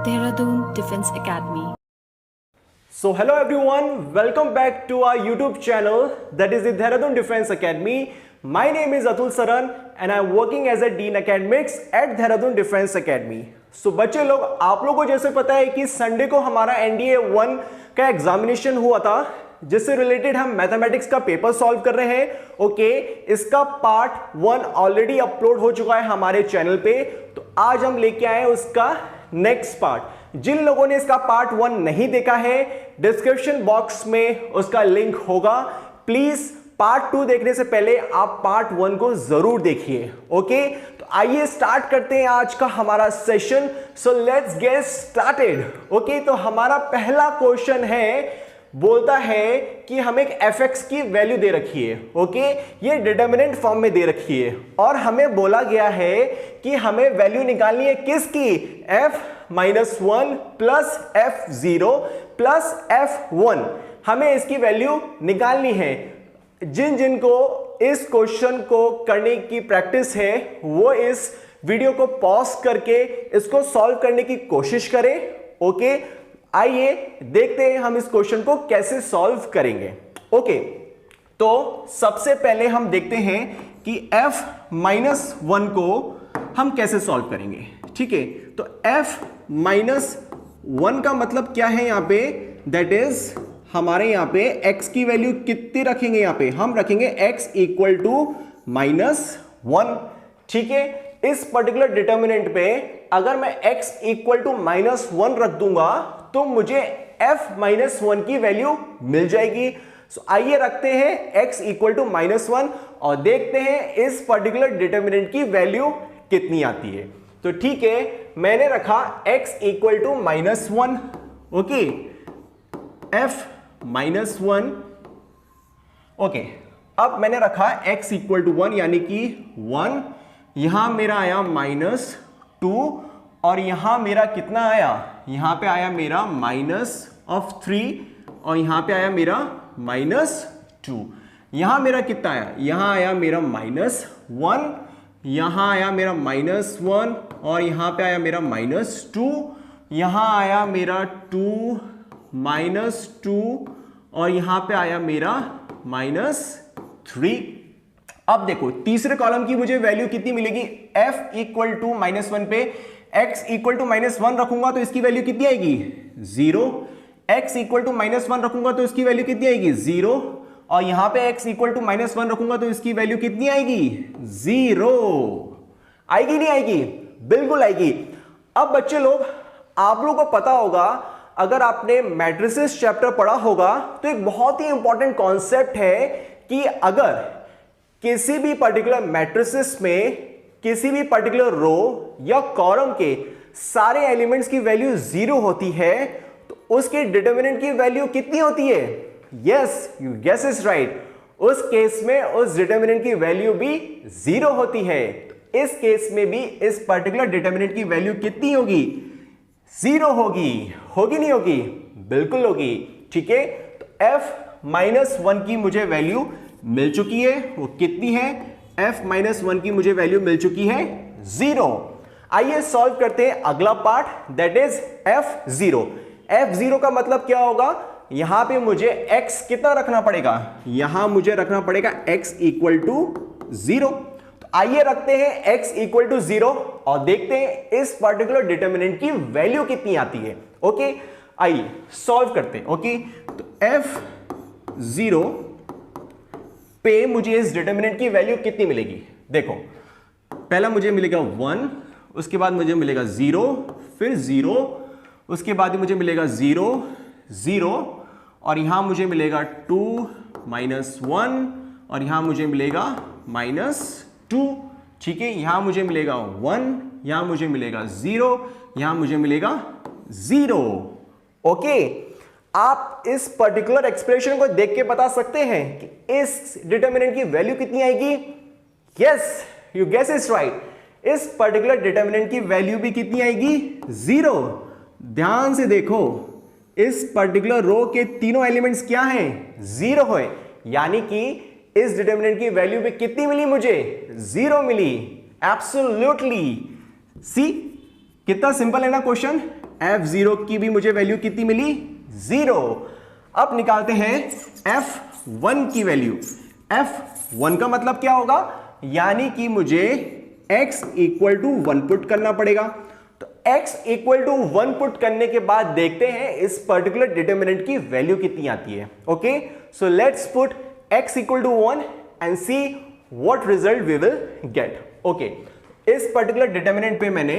Dehradun Defense Academy. So hello everyone, welcome back to our YouTube channel, that is the Dehradun Defense Academy. My name is Atul Saran and I am working as a Dean Academics at Dehradun Defense Academy. So बच्चे लोग, आप लोगों को जैसे पता है कि Sunday को हमारा NDA 1 का एग्जामिनेशन हुआ था, जिससे रिलेटेड हम मैथमेटिक्स का पेपर सॉल्व कर रहे हैं। ओके, इसका पार्ट 1 ऑलरेडी अपलोड हो चुका है हमारे चैनल पे, तो आज हम लेके आए उसका नेक्स्ट पार्ट। जिन लोगों ने इसका पार्ट 1 नहीं देखा है, डिस्क्रिप्शन बॉक्स में उसका लिंक होगा। प्लीज पार्ट 2 देखने से पहले आप पार्ट 1 को जरूर देखिए। ओके, तो आइए स्टार्ट करते हैं आज का हमारा session. So let's get started. Okay, तो हमारा पहला क्वेश्चन है, बोलता है कि हमें एक fx की वैल्यू दे रखी है। ओके, ये डिटरमिनेंट फॉर्म में दे रखी है और हमें बोला गया है कि हमें वैल्यू निकालनी है किसकी, f-1 plus f0 plus f1। हमें इसकी वैल्यू निकालनी है। जिन जिन को इस क्वेश्चन को करने की प्रैक्टिस है वो इस वीडियो को पॉज करके इसको सॉल्व करने की कोशिश करें। ओके, आइए देखते हैं हम इस क्वेश्चन को कैसे सॉल्व करेंगे। ओके, तो सबसे पहले हम देखते हैं कि f-1 को हम कैसे सॉल्व करेंगे। ठीक है, तो f-1 का मतलब क्या है यहां पे, दैट इज हमारे यहां पे x की वैल्यू कितनी रखेंगे, यहां पे हम रखेंगे x इक्वल टू -1। ठीक है, इस पर्टिकुलर डिटर्मिनेंट पे अगर मैं x इक्वल टू -1 रख दूंगा तो मुझे f-1 की वैल्यू मिल जाएगी। सो आइए रखते हैं x इक्वल टू -1 और देखते हैं इस पर्टिकुलर डिटर्मिनेंट की वैल्यू कितनी आती है। तो ठीक है, मैंने रखा x equal to -1। Okay, f-1। Okay, अब मैंने रखा x इक्वल टू 1 यानी कि 1, यहां मेरा आया -2 और यहां मेरा कितना आया, यहां पे आया मेरा -3 और यहां पे आया मेरा -2। यहां मेरा कितना आया, यहां आया मेरा -1, यहां आया मेरा -1 और यहां पे आया मेरा -2, यहां आया मेरा 2 -2 और यहां पे आया मेरा -3। अब देखो तीसरे कॉलम की मुझे वैल्यू कितनी मिलेगी, f इक्वल टू -1 पे x इक्वल टू -1 रखूंगा तो इसकी वैल्यू कितनी आएगी, 0। x इक्वल टू -1 रखूंगा तो इसकी वैल्यू कितनी आएगी, 0। और यहां पे x इक्वल टू -1 रखूंगा तो इसकी वैल्यू कितनी आएगी, 0। आएगी नहीं आएगी, बिल्कुल आएगी। अब बच्चे लोग, आप लोगों को पता होगा, अगर आपने मैट्रिसेस चैप्टर पढ़ा होगा तो एक बहुत ही इंपॉर्टेंट कॉन्सेप्ट है कि अगर किसी भी पर्टिकुलर मैट्रिसेस में किसी भी पर्टिकुलर रो या कॉलम के सारे एलिमेंट्स की वैल्यू 0 होती है तो उसके डिटरमिनेंट की वैल्यू कितनी होती है, yes, you guess is right, उस केस में उस डिटरमिनेंट की वैल्यू भी 0 होती है। तो इस केस में भी इस पर्टिकुलर डिटरमिनेंट की वैल्यू कितनी होगी, 0 होगी। होगी नहीं होगी, बिल्कुल होगी। ठीक है, तो f-1 की मुझे वैल्यू मिल चुकी है, वो कितनी है, f-1 की मुझे वैल्यू मिल चुकी है 0। आइए सॉल्व करते हैं अगला part, that is f0। f0 का मतलब क्या होगा, यहां पे मुझे x कितना रखना पड़ेगा, यहां मुझे रखना पड़ेगा x इक्वल टू 0। तो आइए रखते हैं x इक्वल टू 0 और देखते हैं इस पर्टिकुलर डिटर्मिनेंट की वैल्यू कितनी आती है। ओके, आइए सॉल्व करते हैं। ओके, तो f0 पे मुझे इस डिटर्मिनेंट की वैल्यू कितनी मिलेगी, देखो पहला मुझे मिलेगा 1, उसके बाद मुझे मिलेगा 0, फिर 0, उसके बाद मुझे मिलेगा 0 0 और यहां मुझे मिलेगा 2 -1 और यहां मुझे मिलेगा -2। ठीक है, यहां मुझे मिलेगा 1, यहां मुझे मिलेगा 0, यहां मुझे मिलेगा 0। ओके, आप इस पर्टिकुलर एक्सप्रेशन को देख के बता सकते हैं कि इस डिटरमिनेंट की वैल्यू कितनी आएगी, yes, you guess is right, इस पर्टिकुलर डिटरमिनेंट की वैल्यू भी कितनी आएगी, 0। ध्यान से देखो, इस पर्टिकुलर रो के तीनों एलिमेंट्स क्या हैं, 0 है, यानी कि इस डिटरमिनेंट की वैल्यू भी कितनी मिली मुझे, 0 मिली। एब्सोल्युटली, सी कितना सिंपल है ना क्वेश्चन। f0 की भी मुझे वैल्यू कितनी मिली? 0। अब निकालते हैं f1 की वैल्यू। f1 का मतलब क्या होगा? यानी कि मुझे x इक्वल टू 1 पुट करना पड़ेगा। तो x इक्वल टू 1 पुट करने के बाद देखते हैं इस पर्टिकुलर डिटर्मिनेंट की वैल्यू कितनी आती है। Okay, so let's put x equal to 1 and see what result we will get. Okay, इस पर्टिकुलर डिटर्मिनेंट पे मैंने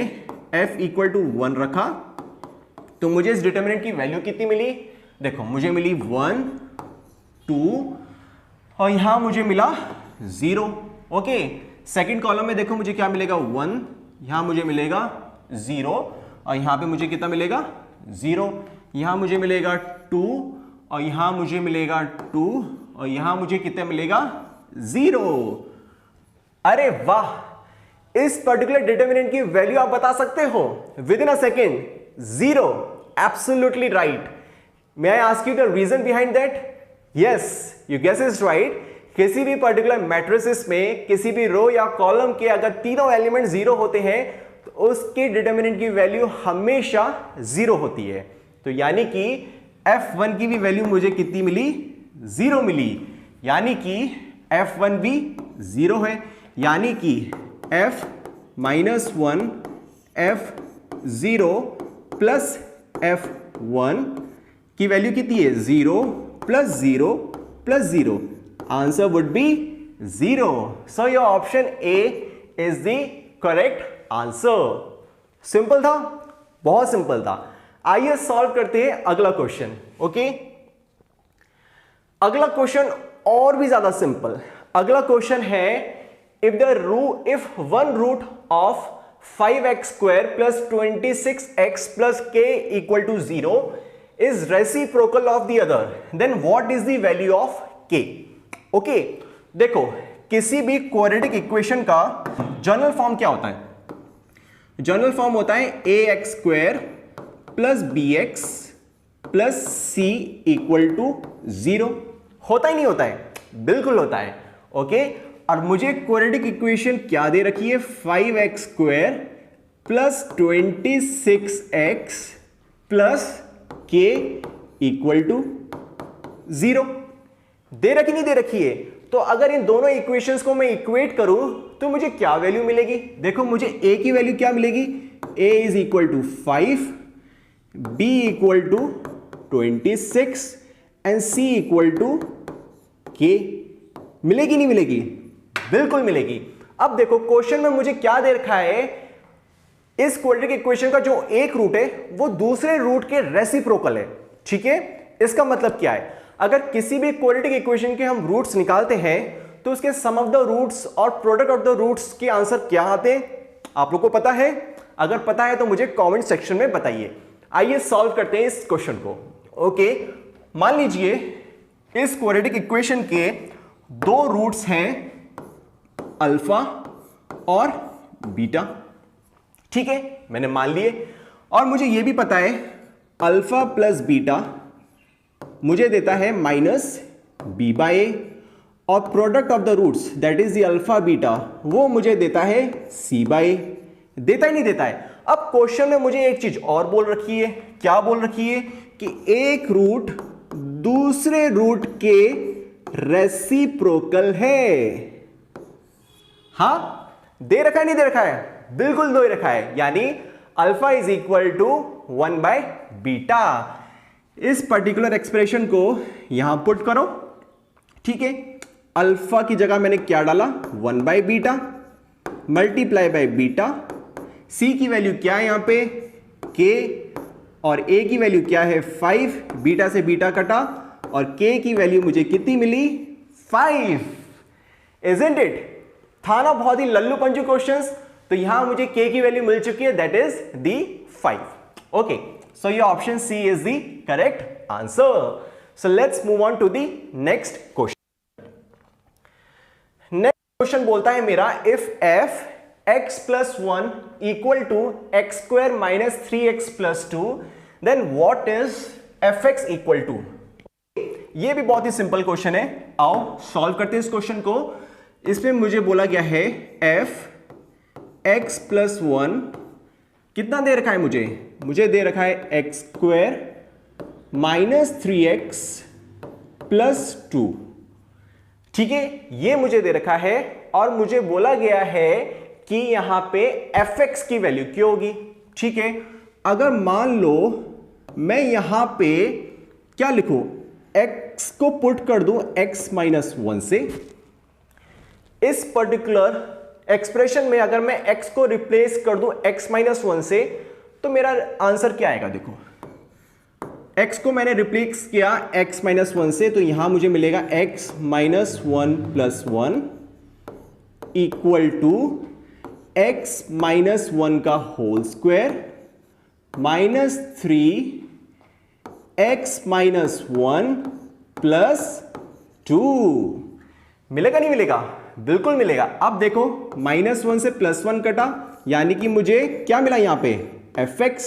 f इक्वल टू 1 रखा, तो मुझे इस डिटर्मिनेंट की वैल्यू कितनी मिली? देखो, मुझे मिली 1 2 और यहां मुझे मिला 0। ओके, सेकंड कॉलम में देखो मुझे क्या मिलेगा? 1, यहां मुझे मिलेगा 0 और यहां पे मुझे कितना मिलेगा? 0। यहां मुझे मिलेगा 2 और यहां मुझे मिलेगा 2 और यहां मुझे कितना मिलेगा? 0। अरे वाह, इस पर्टिकुलर डिटर्मिनेंट की वैल्यू आप बता सकते हो within a second? 0। Absolutely right. May I ask you the reason behind that? Yes, you guess is right. किसी भी पर्टिकुलर मैट्रिसेस में किसी भी रो या कॉलम के अगर तीनों एलिमेंट 0 होते हैं तो उसके डिटर्मिनेंट की वैल्यू हमेशा 0 होती है। तो यानी कि f1 की भी वैल्यू मुझे कितनी मिली? 0 मिली। यानी कि f1 भी 0 है। यानी कि f minus 1 f0 plus f1 की वैल्यू कितनी है? 0 plus 0 plus 0। Answer would be 0। So your option A is the correct answer. Simple था, बहुत सिंपल था। आइए सॉल्व करते हैं अगला क्वेश्चन। ओके, अगला क्वेश्चन और भी ज्यादा सिंपल। अगला क्वेश्चन है if one root of 5x square plus 26x plus k equal to 0 is reciprocal of the other, then what is the value of k? Okay, देखो किसी भी क्वाड्रेटिक इक्वेशन का जनरल फॉर्म क्या होता है? General form होता है ax square plus bx plus c equal to 0। होता ही नहीं होता है? बिल्कुल होता है। ओके, और मुझे क्वाड्रेटिक इक्वेशन क्या दे रखी है? 5x square plus 26x plus k equal to 0 दे रखी नहीं दे रखी है? तो अगर इन दोनों इक्वेशंस को मैं इक्वेट करूं तो मुझे क्या वैल्यू मिलेगी? देखो, मुझे a की वैल्यू क्या मिलेगी? a is equal to 5, b equal to 26 and c equal to k। मिलेगी नहीं मिलेगी? बिल्कुल मिलेगी। अब देखो क्वेश्चन में मुझे क्या दे रखा है? इस क्वाड्रेटिक इक्वेशन का जो एक रूट है वो दूसरे रूट के रेसिप्रोकल है। ठीक है, इसका मतलब क्या है? अगर किसी भी क्वाड्रेटिक इक्वेशन के हम रूट्स निकालते हैं तो उसके सम ऑफ द रूट्स और प्रोडक्ट ऑफ द रूट्स के आंसर क्या आते हैं? आप लोगों को पता है? अगर पता है तो मुझे कमेंट सेक्शन में बताइए। आइए सॉल्व करते हैं इस क्वेश्चन को। ओके, मान लीजिए इस क्वाड्रेटिक इक्वेशन के दो रूट्स हैं अल्फा और बीटा। ठीक है, मैंने मान लिए और मुझे यह भी पता है अल्फा प्लस बीटा मुझे देता है माइनस बी बाई ए और product of the roots that is the alpha beta वो मुझे देता है सी बाई ए। देता ही नहीं देता है। अब क्वेश्चन में मुझे एक चीज और बोल रखी है। क्या बोल रखी है? कि एक रूट दूसरे रूट के रेसिप्रोकल है। हां, दे रखा है नहीं दे रखा है? बिल्कुल दे रखा है। यानी alpha is equal to 1 by beta. इस पर्टिकुलर एक्सप्रेशन को यहां पुट करो। ठीक है, अल्फा की जगह मैंने क्या डाला? 1 by beta multiply by beta. C की वैल्यू क्या है यहां पे? के। और ए की वैल्यू क्या है? 5। बीटा से बीटा कटा और के की वैल्यू मुझे कितनी मिली? 5। Isn't it? था ना बहुत ही लल्लू पंजू क्वेश्चंस। तो यहां मुझे के की वैल्यू मिल चुकी है, that is the 5। Okay, so your option C is the correct answer. So let's move on to the next question. Next question बोलता है मेरा if f x plus 1 equal to x square minus 3x plus 2 then what is f x equal to. ये भी बहुत ही simple question है। आओ solve करते हैं इस क्वेश्चन को। इसमें मुझे बोला गया है एफ एक्स प्लस 1 कितना दे रखा है मुझे? मुझे दे रखा है x square minus 3x plus 2। ठीक है, ये मुझे दे रखा है और मुझे बोला गया है कि यहां पे fx की वैल्यू क्या होगी। ठीक है, अगर मान लो मैं यहां पे क्या लिखूं, x को पुट कर दूं x माइनस 1 से, इस पर्टिकुलर एक्सप्रेशन में अगर मैं x को रिप्लेस कर दूं x माइनस 1 से, तो मेरा आंसर क्या आएगा। देखो x को मैंने रिप्लेस किया x माइनस 1 से, तो यहां मुझे मिलेगा x minus 1 plus 1 equal to x minus 1 का whole square minus 3x minus 1 plus 2। मिलेगा नहीं मिलेगा, बिल्कुल मिलेगा। अब देखो माइनस 1 से प्लस 1 कटा, यानी कि मुझे क्या मिला यहां पे fx।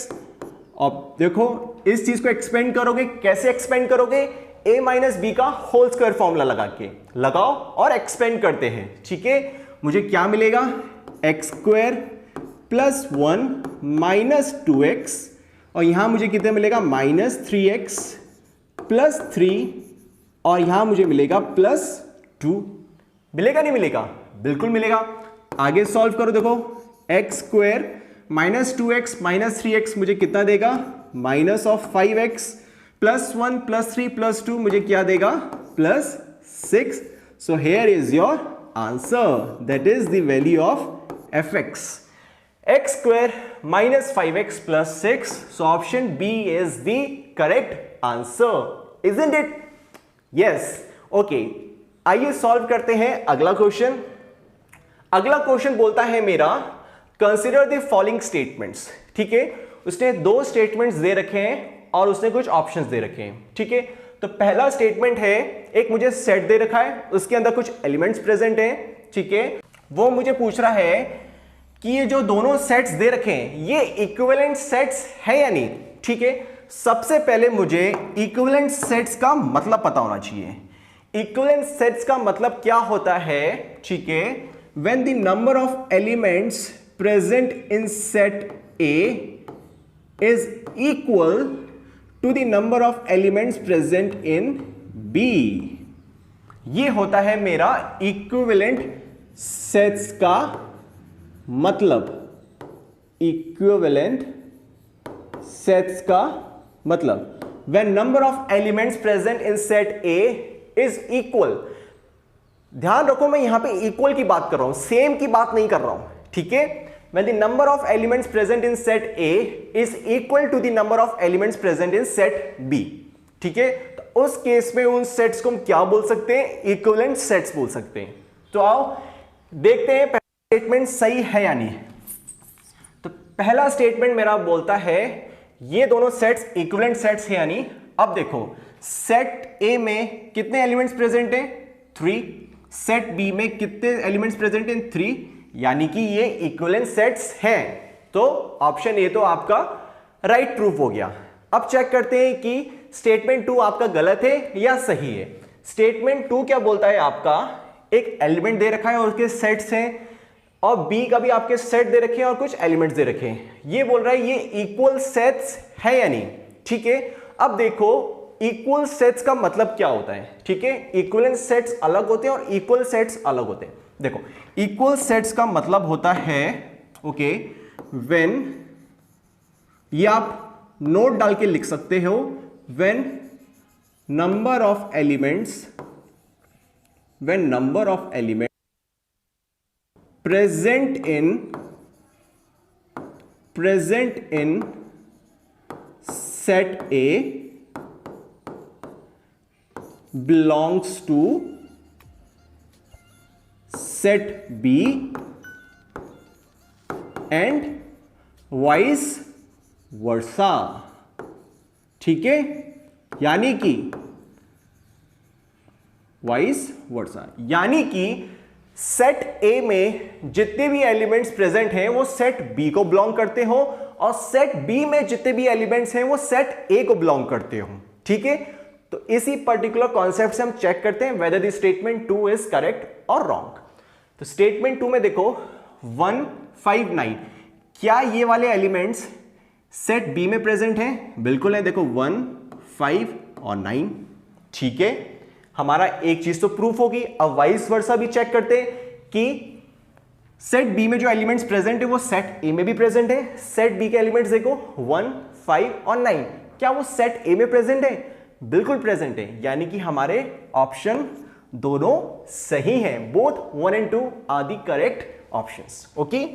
अब देखो इस चीज को एक्सपेंड करोगे, कैसे एक्सपेंड करोगे, a माइनस बी का होल स्क्वायर फॉर्मूला लगा के लगाओ और एक्सपेंड करते हैं। ठीक है, मुझे क्या मिलेगा, x square plus 1 minus 2x, और यहां मुझे कितना मिलेगा माइनस 3x प्लस 3, और यहां मुझे मिलेगा प्लस 2। मिलेगा नहीं मिलेगा, बिल्कुल मिलेगा। आगे सॉल्व करो, देखो x square minus 2x minus 3x मुझे कितना देगा, minus of 5x plus 1 plus 3 plus 2 मुझे क्या देगा, plus 6। So here is your answer, that is the value of fx, x square minus 5x plus 6। So option B is the correct answer, isn't it? Yes. Okay, आइए solve करते हैं अगला question. अगला question बोलता है मेरा consider the following statements. ठीक है, उसने दो स्टेटमेंट्स दे रखे हैं और उसने कुछ ऑप्शंस दे रखे हैं। ठीक है, तो पहला स्टेटमेंट है, एक मुझे सेट दे रखा है, उसके अंदर कुछ एलिमेंट्स प्रेजेंट हैं। ठीक है, वो मुझे पूछ रहा है कि ये जो दोनों सेट्स दे रखे हैं ये इक्विवेलेंट सेट्स है या नहीं। ठीक है, सबसे पहले मुझे इक्विवेलेंट सेट्स का मतलब पता होना चाहिए। इक्विवेलेंट सेट्स का मतलब क्या होता है, ठीक है, when the number of elements present in set A is equal to the number of elements present in B। ये होता है मेरा इक्विवेलेंट सेट्स का मतलब। इक्विवेलेंट सेट्स का मतलब when number of elements present in set A is equal। ध्यान रखो मैं यहां पे इक्वल की बात कर रहा हूं, सेम की बात नहीं कर रहा हूं। ठीक है, when the number of elements present in set A is equal to the number of elements present in set B। ठीक है, तो उस केस में उन सेट्स को हम क्या बोल सकते हैं, इक्विवेलेंट सेट्स बोल सकते हैं। तो आओ देखते हैं पहला स्टेटमेंट सही है या नहीं। तो पहला स्टेटमेंट मेरा बोलता है ये दोनों सेट्स इक्विवेलेंट सेट्स है या नहीं। अब देखो सेट A में कितने एलिमेंट्स प्रेजेंट हैं, 3। सेट B में कितने एलिमेंट्स प्रेजेंट हैं, 3, यानी कि ये इक्विवेलेंट सेट्स हैं। तो ऑप्शन ए तो आपका राइट प्रूफ हो गया। अब चेक करते हैं कि स्टेटमेंट 2 आपका गलत है या सही है। स्टेटमेंट 2 क्या बोलता है, आपका एक एलिमेंट दे रखा है और उसके सेट्स हैं, और बी का भी आपके सेट दे रखे हैं और कुछ एलिमेंट्स दे रखे हैं। ये बोल रहा है ये इक्वल सेट्स है या नहीं। ठीक है, अब देखो इक्वल सेट्स का मतलब क्या होता है। ठीक है, इक्विवेलेंट सेट्स अलग होते हैं और इक्वल सेट्स अलग होते हैं। देखो इक्वल सेट्स का मतलब होता है, ओके, व्हेन, ये आप नोट डाल के लिख सकते हो, when number of elements present in set A belongs to set B and vice versa। ठीक है, यानी कि वाइस वर्सा, यानी कि सेट ए में जितने भी एलिमेंट्स प्रेजेंट हैं वो सेट बी को बिलोंग करते हो, और सेट बी में जितने भी एलिमेंट्स हैं वो सेट ए को बिलोंग करते हो। ठीक है, तो इसी पर्टिकुलर कॉन्सेप्ट से हम चेक करते हैं whether the statement 2 is correct और रॉन्ग। तो स्टेटमेंट 2 में देखो 159, क्या ये वाले एलिमेंट्स सेट बी में प्रेजेंट है, बिल्कुल है, देखो 1, 5 और 9, ठीक है, हमारा एक चीज तो प्रूफ होगी। अब वाइस वर्सा भी चेक करते हैं कि सेट बी में जो एलिमेंट्स प्रेजेंट है वो सेट ए में भी प्रेजेंट है। सेट बी के एलिमेंट्स देखो 1, 5 और 9, क्या वो सेट ए में प्रेजेंट है? बिल्कुल प्रेजेंट है, यानी कि हमारे ऑप्शन दोनों सही हैं, both 1 and 2 are the correct options. Okay,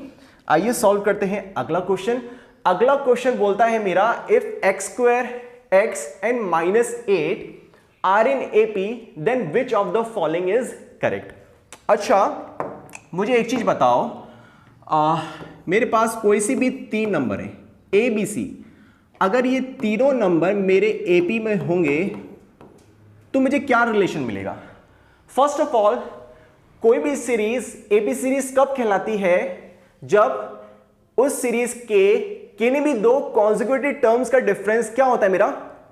आइए सॉल्व करते हैं अगला क्वेश्चन। अगला क्वेश्चन बोलता है मेरा if x square x and -8 are in AP then which of the following is correct. अच्छा, मुझे एक चीज बताओ, मेरे पास कोई सी भी 3 नंबर है ABC, अगर ये तीनों नंबर मेरे AP में होंगे तो मुझे क्या रिलेशन मिलेगा? फर्स्ट ऑफ ऑल, कोई भी सीरीज AP सीरीज कब कहलाती है? जब उस सीरीज के किन्हीं भी दो कॉन्जिक्यूटिव टर्म्स का डिफरेंस क्या होता है? मेरा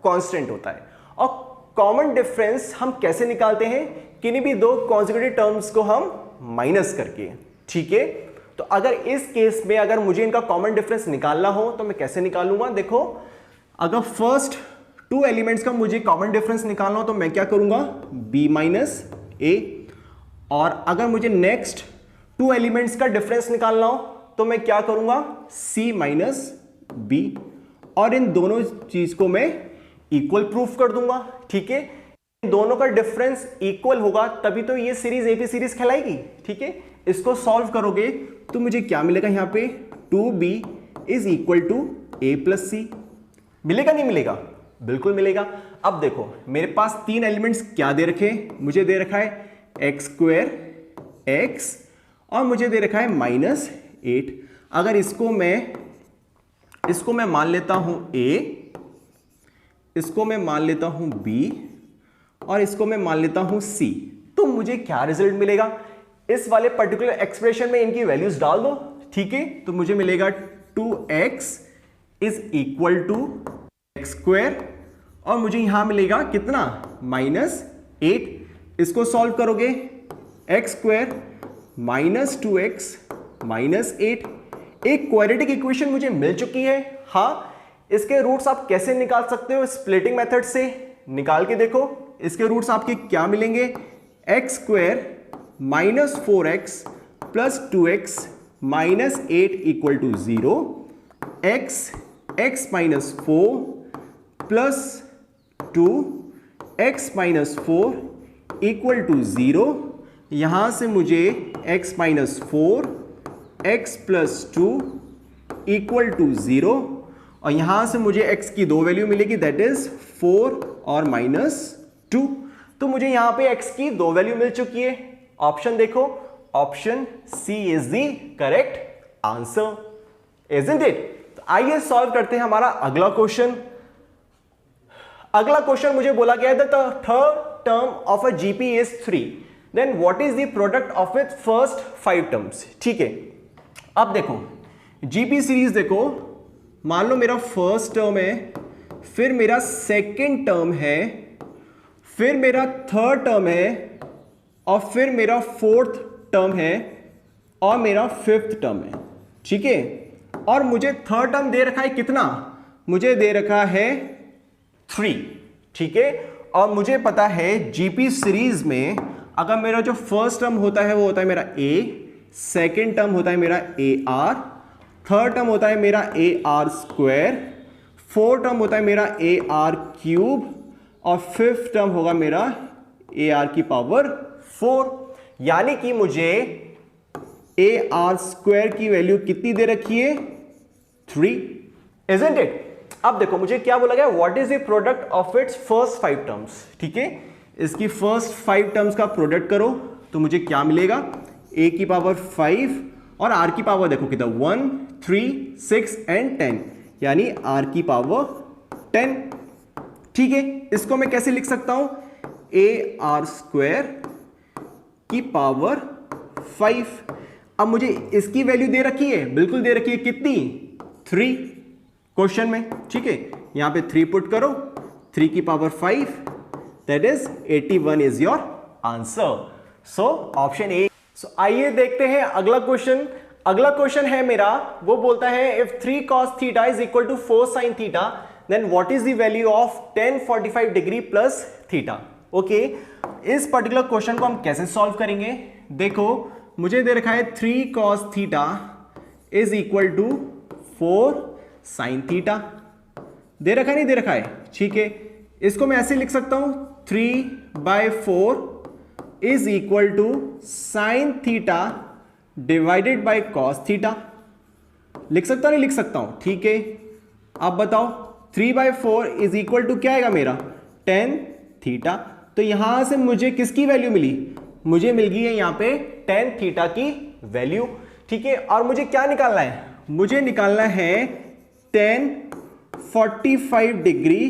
कांस्टेंट होता है। और कॉमन डिफरेंस हम कैसे निकालते हैं? किन्हीं भी दो कॉन्जिक्यूटिव टर्म्स को हम माइनस करके, ठीक है। तो अगर इस केस में अगर मुझे इनका कॉमन डिफरेंस निकालना हो तो मैं कैसे निकालूंगा? देखो, अगर फर्स्ट 2 एलिमेंट्स का मुझे कॉमन डिफरेंस निकालना हो तो मैं क्या करूंगा? b माइनस ए। और अगर मुझे नेक्स्ट 2 एलिमेंट्स का डिफरेंस निकालना हो तो मैं क्या करूंगा? c minus b. और इन दोनों चीज को मैं इक्वल प्रूफ कर दूंगा, ठीक है। इन दोनों का डिफरेंस इक्वल होगा तभी तो ये सीरीज AP सीरीज कहलाएगी, ठीक है। इसको सॉल्व करोगे तो मुझे क्या मिलेगा? यहां पे 2b is equal to a plus C. मिलेगा नहीं मिलेगा? बिल्कुल मिलेगा। अब देखो, मेरे पास 3 एलिमेंट्स क्या दे रखे? मुझे दे रखा है x स्क्वायर x और मुझे दे रखा है -8। अगर इसको मैं मान लेता हूं a, इसको मैं मान लेता हूं b और इसको मैं मान लेता हूं c, तो मुझे क्या रिजल्ट मिलेगा? इस वाले पर्टिकुलर एक्सप्रेशन में इनकी वैल्यूज डाल दो, ठीक है। तो मुझे मिलेगा 2x is equal to x square और मुझे यहां मिलेगा कितना? -8। इसको सॉल्व करोगे, x स्क्वायर माइनस 2x -8, एक क्वाड्रेटिक इक्वेशन मुझे मिल चुकी है। हाँ, इसके रूट्स आप कैसे निकाल सकते हो? स्प्लिटिंग मेथड से निकाल के देखो। इसके रूट्स आपके क्या मिलेंगे? x square -4x plus 2x -8 equal to 0, x minus 4 plus 2x minus 4 equal to 0। यहां से मुझे x minus 4 x plus 2 equal to 0 और यहां से मुझे x की 2 वैल्यू मिलेगी, दैट इज 4 और -2। तो मुझे यहां पे x की 2 वैल्यू मिल चुकी है। ऑप्शन देखो, option C is the correct answer, isn't it? तो आइए सॉल्व करते हैं हमारा अगला क्वेश्चन। अगला क्वेश्चन मुझे बोला गया है the third term of a GP is 3, then what is the product of its first 5 terms, ठीक है। अब देखो, GP सीरीज देखो, मान लो मेरा फर्स्ट टर्म है, फिर मेरा सेकंड टर्म है, फिर मेरा थर्ड टर्म है और फिर मेरा फोर्थ टर्म है और मेरा फिफ्थ टर्म है, ठीक है। और मुझे थर्ड टर्म दे रखा है कितना? मुझे दे रखा है 3, ठीक है। और मुझे पता है GP सीरीज में अगर मेरा जो फर्स्ट टर्म होता है वो होता है मेरा A, सेकेंड टर्म होता है मेरा AR, थर्ड टर्म होता है मेरा AR स्क्वायर, फोर्थ टर्म होता है मेरा AR क्यूब और फिफ्थ टर्म होगा मेरा AR की पावर 4। यानी कि मुझे AR स्क्वायर की वैल्यू कितनी दे रखी है? 3, isn't it? अब देखो, मुझे क्या बोला गया? What is the product of its first 5 terms, ठीक है। इसकी फर्स्ट 5 टर्म्स का प्रोडक्ट करो तो मुझे क्या मिलेगा? A की पावर 5 और R की पावर देखो कितना, 1, 3, 6 एंड 10, यानी R की पावर 10, ठीक है। इसको मैं कैसे लिख सकता हूं? AR स्क्वायर की पावर 5। अब मुझे इसकी वैल्यू दे रखी है, बिल्कुल दे रखी है, कितनी? 3 क्वेश्चन में, ठीक है। यहां पे 3 पुट करो, 3 की power 5, that is 81 is your answer. So option A. So आइए देखते हैं अगला क्वेश्चन। अगला क्वेश्चन है मेरा, वो बोलता है if 3 cos theta is equal to 4 sin theta then what is the value of tan 45 degree plus theta. Okay, इस पर्टिकुलर क्वेश्चन को हम कैसे सॉल्व करेंगे? देखो मुझे दे रखा है 3 cos theta is equal to 4 sin theta, दे रखा है नहीं दे रखा है, ठीक है। इसको मैं ऐसे लिख सकता हूं 3/4 is equal to sine theta divided by cos theta. लिख सकता नहीं लिख सकता हूं, ठीक है। अब बताओ 3/4 इज इक्वल टू क्या आएगा मेरा, tan थीटा। तो यहां से मुझे किसकी वैल्यू मिली, मुझे मिल गई है यहां पे tan थीटा की वैल्यू, ठीक है। और मुझे क्या निकालना है, मुझे निकालना है tan 45 डिग्री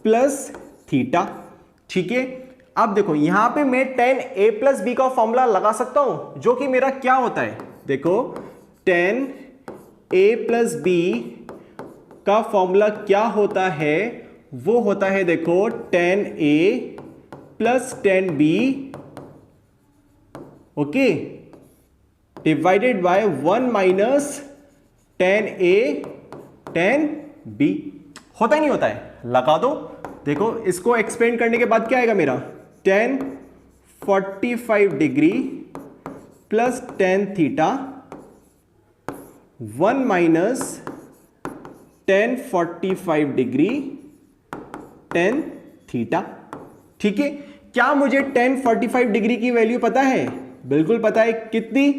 प्लस थीटा, ठीक है। अब देखो यहां पे मैं tan a प्लस बी का फॉर्मूला लगा सकता हूं, जो कि मेरा क्या होता है, देखो tan a प्लस बी का फॉर्मूला क्या होता है, वो होता है देखो tan a plus tan b, okay, divided by 1 minus tan a tan b। होता ही नहीं होता है, लगा दो। देखो इसको एक्सपेंड करने के बाद क्या आएगा मेरा, tan 45 degree plus tan theta 1 minus tan 45 degree tan theta, ठीक है। क्या मुझे tan 45 डिग्री की वैल्यू पता है? बिल्कुल पता है, कितनी,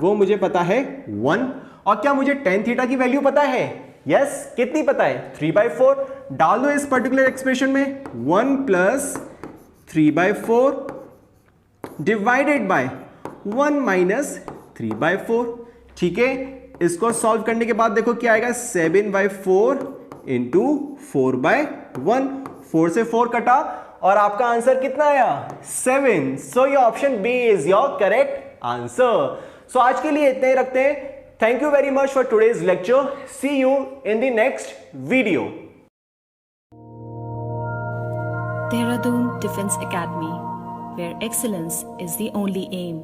वो मुझे पता है 1। और क्या मुझे tan थीटा की वैल्यू पता है? यस, कितनी पता है, 3/4। डाल दो इस पर्टिकुलर एक्सप्रेशन में, 1 प्लस 3/4 डिवाइडेड बाय 1 माइनस 3/4, ठीक है। इसको सॉल्व करने के बाद देखो क्या आएगा, 7/4 इंटू 4/1, 4 से 4 कटा और आपका आंसर कितना आया, 7। So your option B is your correct answer. So आज के लिए इतने ही रखते हैं। Thank you very much for today's lecture. See you in the next video. Dehradun Defense Academy, where excellence is the only aim.